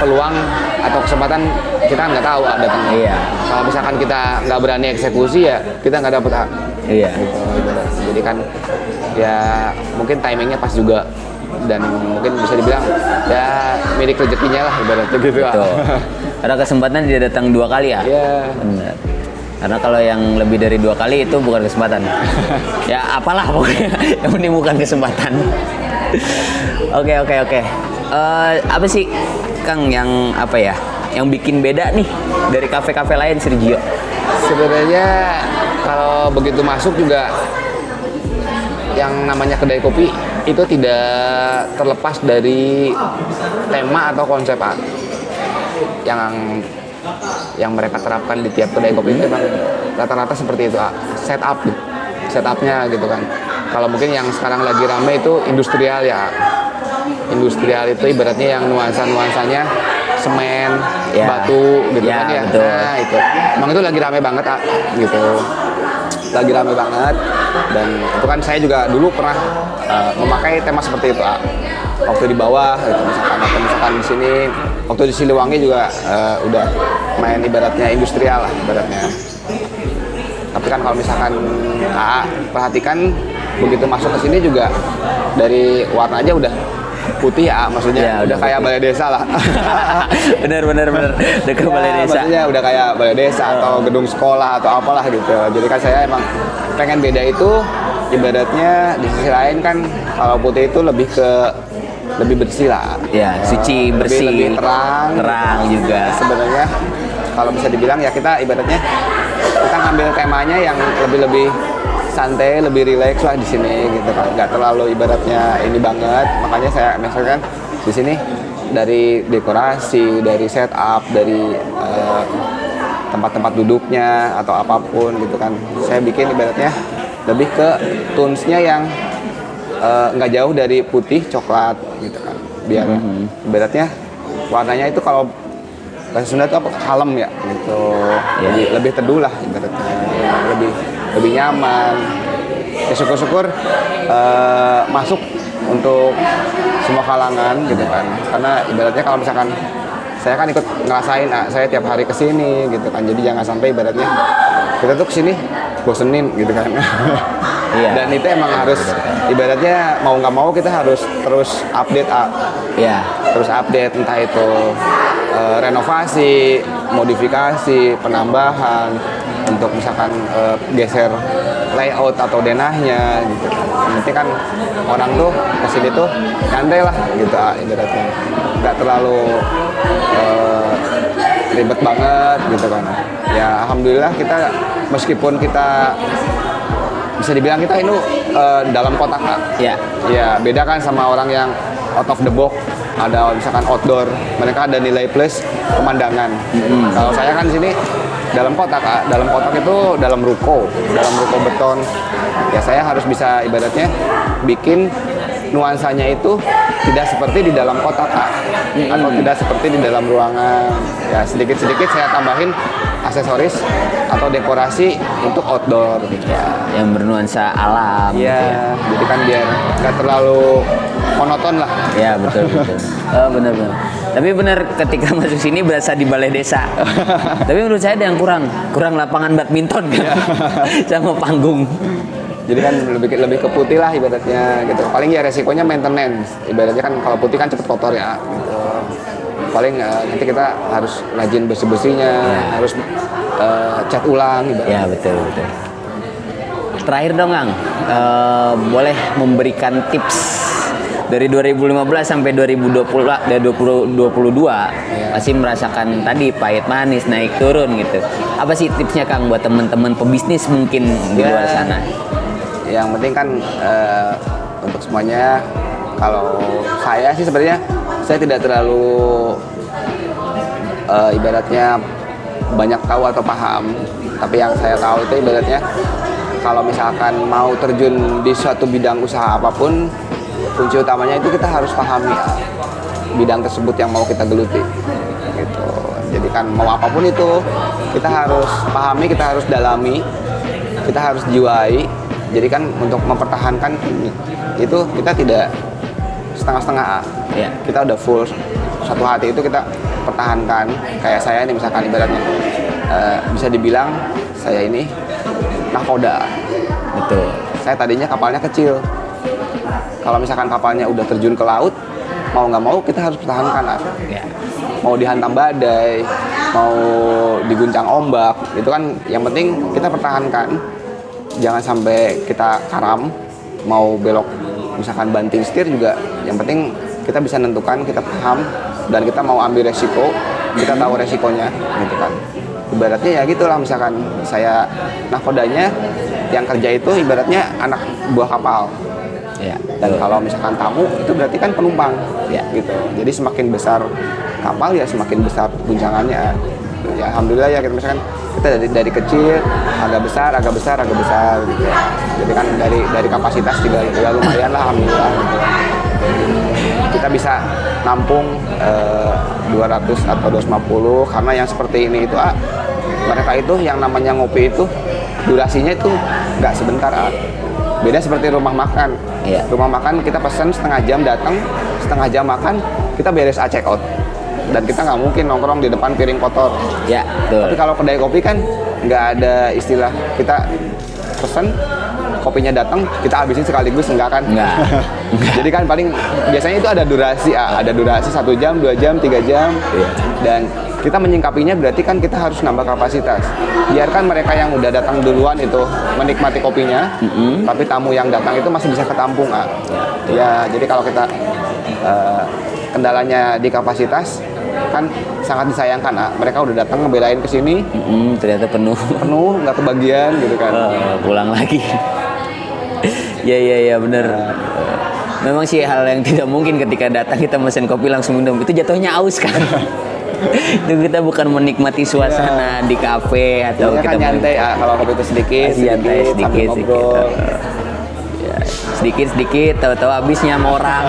peluang atau kesempatan kita nggak tahu datangnya. Iya. Kalau misalkan kita nggak berani eksekusi ya kita nggak dapet hak. Iya. Gitu. Jadi kan ya mungkin timingnya pas juga, dan mungkin bisa dibilang ya milik rezekinya lah ibaratnya gitu. Betul. Karena kesempatan tidak datang 2 kali ya. Iya. Benar. Karena kalau yang lebih dari 2 kali itu bukan kesempatan. Ya apalah pokoknya, yang penting bukan kesempatan. Oke. Apa sih Kang yang apa ya? Yang bikin beda nih dari kafe-kafe lain Sirjo? Sebenarnya kalau begitu masuk juga yang namanya kedai kopi itu tidak terlepas dari tema atau konsep yang mereka terapkan di tiap kedai kopi itu memang rata-rata seperti itu, setupnya gitu kan. Kalau mungkin yang sekarang lagi rame itu industrial ya. Industrial itu ibaratnya yang nuansanya semen, Ya. batu gitu Ya, kan ya. betul. Nah, itu. Emang itu lagi rame banget gitu. Lagi rame banget, dan itu kan saya juga dulu pernah memakai tema seperti itu waktu di bawah gitu, misalkan di sini, waktu di Siliwangi juga udah main ibaratnya industrial lah ibaratnya. Tapi kan kalau misalkan perhatikan begitu masuk ke sini juga dari warna aja udah putih ya, maksudnya Ya, udah kayak putih. balai desa lah. bener. Dekat balai Ya, desa. maksudnya udah kayak balai desa atau gedung sekolah atau apalah gitu. Jadi kan saya emang pengen beda itu, ibaratnya di sisi lain kan kalau putih itu lebih bersih lah. Ya, suci, bersih. Lebih terang juga. Sebenarnya kalau bisa dibilang ya kita ibaratnya kita ngambil temanya yang lebih santai, lebih rileks lah di sini gitu kan. Nggak terlalu ibaratnya ini banget. Makanya saya misalkan di sini dari dekorasi, dari setup, dari tempat-tempat duduknya atau apapun gitu kan. Saya bikin ibaratnya lebih ke tones-nya yang nggak jauh dari putih coklat gitu kan. Biar ibaratnya warnanya itu kalau bahasa Sunda itu apa? Kalem ya gitu. Ya. Lebih teduh lah ibaratnya. Lebih nyaman. Ya syukur-syukur masuk untuk semua kalangan gitu kan. Karena ibaratnya kalau misalkan saya kan ikut ngerasain, saya tiap hari kesini gitu kan. Jadi jangan sampai ibaratnya kita tuh kesini bosenin gitu kan. Iya. Dan itu emang harus ibaratnya mau nggak mau kita harus terus update, Ya. terus update entah itu renovasi, modifikasi, penambahan untuk misalkan geser layout atau denahnya gitu. Nanti kan orang tuh kesini tuh nyantai lah gitu ibaratnya, nggak terlalu ribet banget gitu kan. Ya alhamdulillah kita meskipun kita bisa dibilang kita ini dalam kotak Kak. Ya. Ya beda kan sama orang yang out of the box, ada misalkan outdoor, mereka ada nilai plus pemandangan. Kalau saya kan di sini dalam kotak Kak. Dalam kotak itu dalam ruko beton. Ya saya harus bisa ibaratnya bikin nuansanya itu tidak seperti di dalam kotak Kak. Atau tidak seperti di dalam ruangan. Ya sedikit-sedikit saya tambahin aksesoris atau dekorasi untuk outdoor gitu ya. Yang bernuansa alam gitu ya. Iya, jadi kan biar nggak terlalu monoton lah. Ya betul. Oh, benar. Tapi benar ketika masuk sini berasa di balai desa. Tapi menurut saya ada yang kurang lapangan badminton kan, sama panggung. Jadi kan lebih ke putih lah ibaratnya gitu. Paling ya resikonya maintenance. Ibaratnya kan kalau putih kan cepet kotor ya. Gitu. Paling nanti kita harus rajin bersih-bersihnya, harus cat ulang ibaratnya. Ya betul. Terakhir dong Kang, boleh memberikan tips dari 2015 sampai 2022 pasti merasakan tadi pahit manis naik turun gitu. Apa sih tipsnya Kang buat teman-teman pebisnis mungkin di luar sana? Yang penting kan untuk semuanya, kalau saya sih sebenarnya saya tidak terlalu ibaratnya banyak tahu atau paham, tapi yang saya tahu itu ibaratnya kalau misalkan mau terjun di suatu bidang usaha apapun, kunci utamanya itu kita harus pahami bidang tersebut yang mau kita geluti gitu. Jadi kan mau apapun itu kita harus pahami, kita harus dalami, kita harus jiwai. Jadi kan untuk mempertahankan itu kita tidak setengah-setengah. Ya. Kita udah full satu hati itu kita pertahankan. Kayak saya ini misalkan ibaratnya bisa dibilang saya ini nahkoda. Betul. Saya tadinya kapalnya kecil. Kalau misalkan kapalnya udah terjun ke laut, mau nggak mau kita harus pertahankan. Ya. Mau dihantam badai, mau diguncang ombak, itu kan yang penting kita pertahankan. Jangan sampai kita karam, mau belok misalkan banting setir juga, yang penting kita bisa nentukan, kita paham, dan kita mau ambil resiko, kita tahu resikonya gitu kan. Ibaratnya ya gitulah, misalkan saya nahkodanya, yang kerja itu ibaratnya anak buah kapal. Ya. Dan kalau misalkan tamu itu berarti kan penumpang, Ya. gitu. Jadi semakin besar kapal ya semakin besar guncangannya. Ya alhamdulillah ya, kita misalkan kita dari kecil agak besar gitu. Jadi kan dari kapasitas juga lumayan lah alhamdulillah gitu. Kita bisa nampung 200 atau 250, karena yang seperti ini itu mereka itu yang namanya ngopi itu durasinya itu nggak sebentar. Beda seperti rumah makan. Iya. Rumah makan kita pesan setengah jam datang, setengah jam makan, kita beres check out. Dan kita nggak mungkin nongkrong di depan piring kotor. Ya, betul. Tapi kalau kedai kopi kan nggak ada istilah kita pesan, kopinya datang, kita habisin sekaligus, enggak kan? Enggak. Jadi kan paling biasanya itu ada durasi, ada durasi 1 jam, 2 jam, 3 jam. Iya. Dan kita menyingkapinya berarti kan kita harus nambah kapasitas. Biarkan mereka yang udah datang duluan itu menikmati kopinya, tapi tamu yang datang itu masih bisa ketampung. Ya, jadi kalau kita kendalanya di kapasitas kan sangat disayangkan. Mereka udah datang ngebelain ke sini, Ternyata penuh. nggak kebagian gitu kan. Pulang lagi. Ya bener. Memang sih hal yang tidak mungkin ketika datang kita mesen kopi langsung minum, itu jatuhnya aus kan. Itu kita bukan menikmati suasana di kafe atau Jadinya kita kan nyantai, kalau kopi itu sedikit, santai sambil sedikit. ngobrol. Ya, sedikit tahu-tahu habisnya sama orang.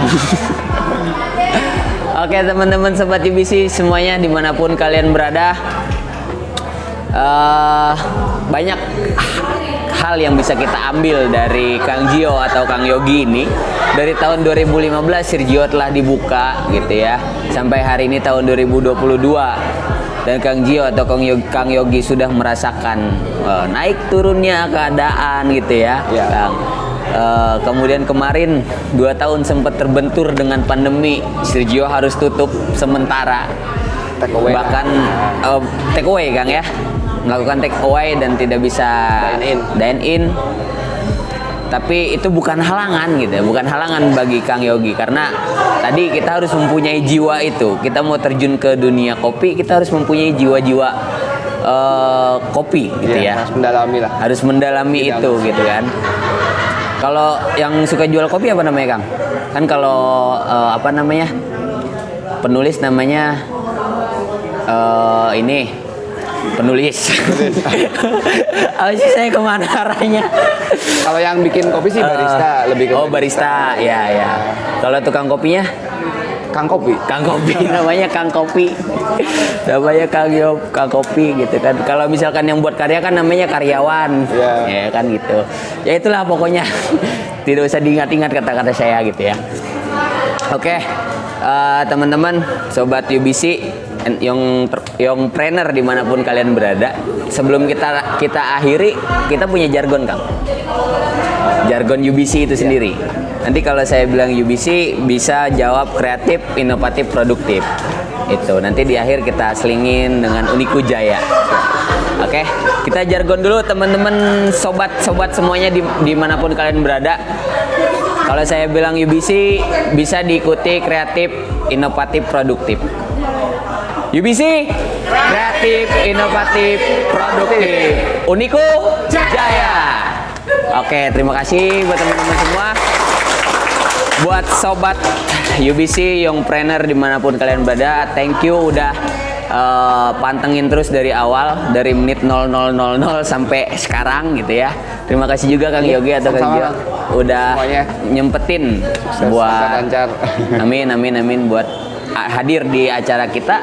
Oke teman-teman sobat UBC semuanya dimanapun kalian berada, banyak hal yang bisa kita ambil dari Kang Gio atau Kang Yogi ini. Dari tahun 2015 Sirgio telah dibuka gitu ya, sampai hari ini tahun 2022, dan Kang Gio atau Kang Yogi sudah merasakan naik turunnya keadaan gitu ya, Ya. Kang. Kemudian kemarin 2 tahun sempat terbentur dengan pandemi, Sirgio harus tutup sementara. Take away. Bahkan take away Kang ya, melakukan take away dan tidak bisa dine in. Tapi itu bukan halangan gitu, bukan halangan bagi Kang Yogi, karena tadi kita harus mempunyai jiwa itu. Kita mau terjun ke dunia kopi, kita harus mempunyai jiwa-jiwa kopi gitu ya. Harus mendalami lah. Harus mendalami Bidang. itu gitu kan. Kalau yang suka jual kopi apa namanya, Kang? Kan kalau apa namanya? Penulis namanya ini penulis. Apa sih, saya kemana arahnya? Kalau yang bikin kopi sih barista, lebih ke Oh, barista. Ya, ya. Kalau tukang kopinya? Kang Kopi. Kang Kopi, namanya Kang Kopi. Namanya Kang Kopi gitu kan. Kalau misalkan yang buat karya kan namanya karyawan. Iya. Ya kan gitu. Ya itulah pokoknya. Tidak usah diingat-ingat kata-kata saya gitu ya. Oke. Teman-teman, sobat UBC yang trainer dimanapun kalian berada, sebelum kita akhiri, kita punya jargon, Kang. Jargon UBC itu sendiri. Nanti kalau saya bilang UBC bisa jawab kreatif, inovatif, produktif. Itu nanti di akhir kita selingin dengan Uniku Jaya. Oke, kita jargon dulu teman-teman, sobat-sobat semuanya dimanapun kalian berada. Kalau saya bilang UBC bisa diikuti kreatif, inovatif, produktif. UBC kreatif, inovatif, produktif. Uniku Jaya. Oke, terima kasih buat teman-teman semua. Buat sobat UBC, Youngpreneur dimanapun kalian berada, thank you udah pantengin terus dari awal, dari menit 0000 sampai sekarang gitu ya. Terima kasih juga Kang Yogi atau Kang Gio udah semuanya nyempetin buat lancar. amin buat hadir di acara kita.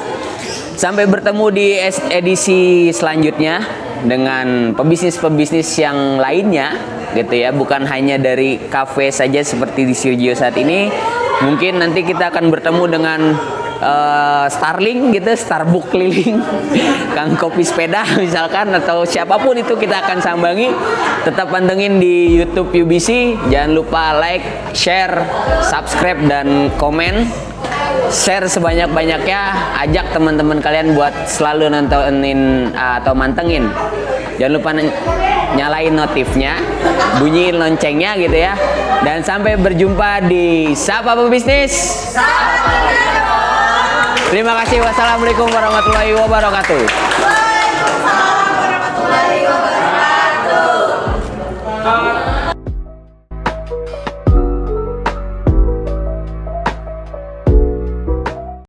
Sampai bertemu di edisi selanjutnya dengan pebisnis-pebisnis yang lainnya gitu ya, bukan hanya dari kafe saja seperti di Sirgio saat ini. Mungkin nanti kita akan bertemu dengan Starling gitu, Starbucks keliling, Kang Kopi Sepeda misalkan, atau siapapun itu kita akan sambangi. Tetap pantengin di YouTube UBC, jangan lupa like, share, subscribe dan komen. Share sebanyak-banyaknya, ajak teman-teman kalian buat selalu nontonin atau mantengin. Jangan lupa nyalain notifnya, bunyiin loncengnya gitu ya. Dan sampai berjumpa di Sapa Pebisnis. Terima kasih. Wassalamualaikum warahmatullahi wabarakatuh. Waalaikumsalam warahmatullahi wabarakatuh.